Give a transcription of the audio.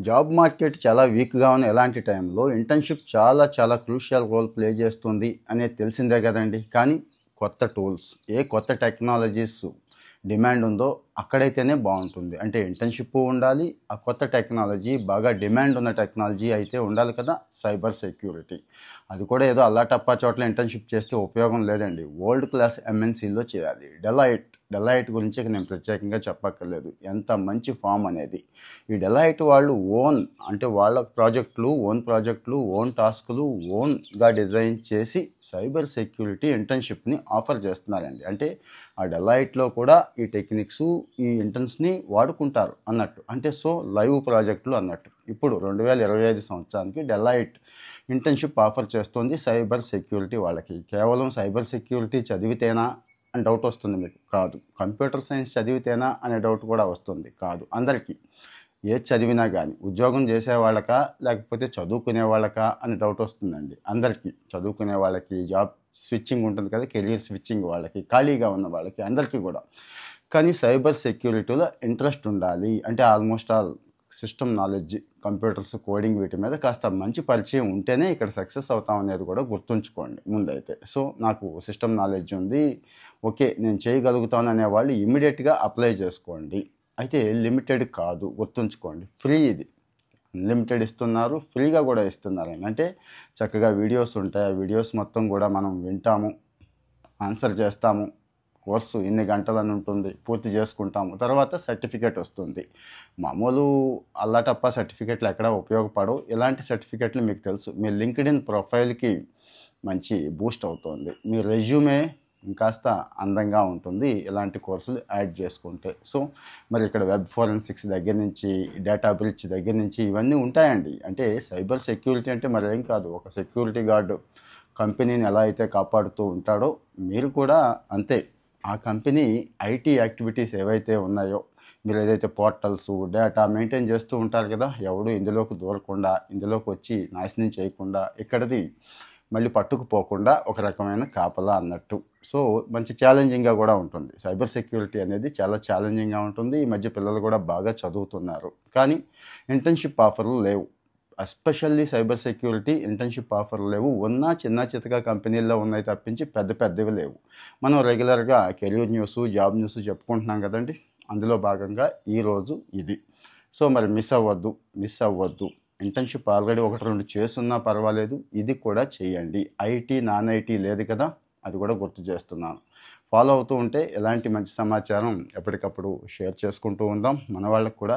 Job market చాలా వీక్‌గా ఉన్న ఇలాంటి టైంలో ఇంటర్న్‌షిప్ చాలా క్రూషియల్ రోల్ ప్లే చేస్తుంది అనేది తెలిసిందే కదండీ. కానీ కొత్త టూల్స్, కొత్త టెక్నాలజీస్ డిమాండ్ ఉందో అక్కడైతేనే బావుంటుంది. అంటే ఇంటర్న్‌షిప్పు ఉండాలి. ఆ కొత్త టెక్నాలజీ బాగా డిమాండ్ ఉన్న టెక్నాలజీ అయితే ఉండాలి కదా! Cyber security. అది కూడా ఏదో అల్లాటప్పా చోట్ల ఇంటర్న్‌షిప్ చేస్తే ఉపయోగం లేదండి. వరల్డ్ క్లాస్ ఎంఎన్‌సీ‌లో చేయాలి. డెలాయిట్ గురించి ఇక నేను ప్రత్యేకంగా చెప్పక్కర్లేదు. ఎంత మంచి ఫార్మ్ అనేది. ఈ డెలాయిట్ వాళ్ళు అంటే వాళ్ళ ఓన్ ప్రాజెక్టులు, ఓన్ టాస్కులు, ఓన్‌గా డిజైన్ చేసి సైబర్ సెక్యూరిటీ ఇంటర్న్‌షిప్‌ని ఆఫర్ చేస్తున్నారండి. అంటే ఆ డెలాయిట్‌లో కూడా ఈ టెక్నిక్సు, ఈ ఇంటర్న్స్‌ని వాడుకుంటారు అన్నట్టు. అంటే లైవ్ ప్రాజెక్టులు అన్నట్టు. ఇప్పుడు 2025 సంవత్సరానికి డెలాయిట్ ఇంటర్న్‌షిప్ ఆఫర్ చేస్తోంది సైబర్ సెక్యూరిటీ వాళ్ళకి. కేవలం సైబర్ సెక్యూరిటీ చదివితేనా అని డౌట్ వస్తుంది మీకు. కాదు. కంప్యూటర్ సైన్స్ చదివితేనా అనే డౌట్ కూడా వస్తుంది. కాదు. అందరికీ. ఏది చదివినా గానీ ఉద్యోగం చేసేవాళ్ళకా, లేకపోతే చదువుకునే వాళ్ళకా అని డౌట్ వస్తుందండి. అందరికీ. చదువుకునే వాళ్ళకి, జాబ్ స్విచ్చింగ్ ఉంటుంది కదా! కెరియర్ స్విచ్చింగ్ వాళ్ళకి, ఖాళీగా ఉన్న వాళ్ళకి, అందరికీ కూడా. కానీ సైబర్ సెక్యూరిటీలో ఇంట్రెస్ట్ ఉండాలి. అంటే almost all system knowledge, computers, coding వీటి మీద కాస్త మంచి పరిచయం ఉంటేనే ఇక్కడ సక్సెస్ అవుతాం అనేది కూడా గుర్తుంచుకోండి ముందైతే. నాకు సిస్టమ్ నాలెడ్జ్ ఉంది. ఓకే. నేను చేయగలుగుతాను అనేవాళ్ళు ఇమ్మీడియేట్‌గా అప్లై చేసుకోండి. అయితే లిమిటెడ్ కాదు గుర్తుంచుకోండి. ఫ్రీ ఇది. అన్‌లిమిటెడ్ ఇస్తున్నారు. ఫ్రీగా కూడా ఇస్తున్నారండి. అంటే చక్కగా వీడియోస్ ఉంటాయి. ఆ వీడియోస్ మొత్తం కూడా మనం వింటాము. ఆన్సర్ చేస్తాము. కోర్సు ఇన్ని గంటలని ఉంటుంది. పూర్తి చేసుకుంటాము. తర్వాత సర్టిఫికేట్ వస్తుంది. మామూలు అల్లాటప్పా సర్టిఫికేట్లు ఎక్కడా ఉపయోగపడవు. ఇలాంటి సర్టిఫికేట్లు మీకు తెలుసు. మీ లింక్డ్ఇన్ ప్రొఫైల్‌కి మంచి బూస్ట్ అవుతుంది. మీ రెజ్యూమే ఇంకాస్త అందంగా ఉంటుంది. ఇలాంటి కోర్సులు యాడ్ చేసుకుంటే. మరి ఇక్కడ వెబ్ ఫోరెన్సిక్స్ దగ్గర నుంచి, డేటా బ్రీచ్ దగ్గర నుంచి ఇవన్నీ ఉంటాయండి. అంటే సైబర్ సెక్యూరిటీ అంటే మరేం కాదు. ఒక సెక్యూరిటీ గార్డ్ కంపెనీని ఎలా అయితే కాపాడుతూ ఉంటాడో మీరు కూడా అంతే. ఆ కంపెనీ ఐటీ యాక్టివిటీస్ ఏవైతే ఉన్నాయో, మీరు ఏదైతే పోర్టల్స్, డేటా మెయింటైన్ చేస్తూ ఉంటారు కదా! ఎవడు ఇందులోకి దూరకుండా, ఇందులోకి వచ్చి నాశనం చేయకుండా, ఇక్కడిది మళ్ళీ పట్టుకుపోకుండా ఒక రకమైన కాపలా అన్నట్టు. మంచి ఛాలెంజింగ్‌గా కూడా ఉంటుంది. సైబర్ సెక్యూరిటీ అనేది చాలా ఛాలెంజింగ్‌గా ఉంటుంది. ఈ మధ్య పిల్లలు కూడా బాగా చదువుతున్నారు. కానీ ఇంటర్న్‌షిప్ ఆఫర్‌లు లేవు. ఎస్పెషల్లీ సైబర్ సెక్యూరిటీ ఇంటర్న్‌షిప్ ఆఫర్‌లు లేవు. ఉన్నా చిన్న చితకా కంపెనీల్లో ఉన్నాయి తప్పించి పెద్దవి లేవు. మనం రెగ్యులర్‌గా కెరీర్ న్యూస్, జాబ్ న్యూస్ చెప్పుకుంటున్నాం కదండీ! అందులో భాగంగా ఈరోజు ఇది. మరి మిస్ అవ్వద్దు. ఇంటర్న్‌షిప్ ఆల్రెడీ 1, 2 చేసున్నా పర్వాలేదు. ఇది కూడా చేయండి. ఐటీ, నాన్ ఐటీ లేదు కదా! అది కూడా గుర్తు చేస్తున్నాను. ఫాలో అవుతూ ఉంటే ఇలాంటి మంచి సమాచారం ఎప్పటికప్పుడు షేర్ చేసుకుంటూ ఉందాం. మన వాళ్ళకి కూడా